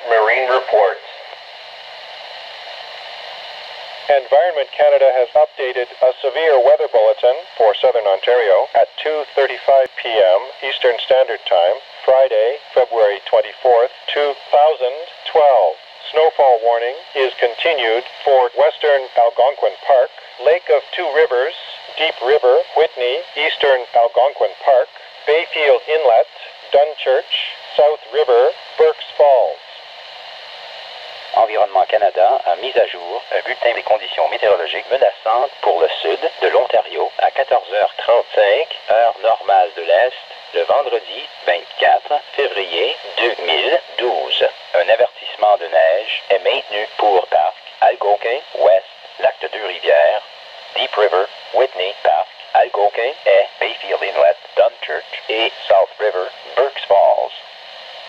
Marine reports. Environment Canada has updated a severe weather bulletin for Southern Ontario at 2:35 p.m. Eastern Standard Time, Friday, February 24th, 2012. Snowfall warning is continued for Western Algonquin Park, Lake of Two Rivers, Deep River, Whitney, Eastern Algonquin Park, Bayfield Inlet, Dunchurch, South River, Burkes Falls. Environnement Canada a mis à jour un bulletin des conditions météorologiques menaçantes pour le sud de l'Ontario à 14h35, heure normale de l'Est, le vendredi 24 février 2012.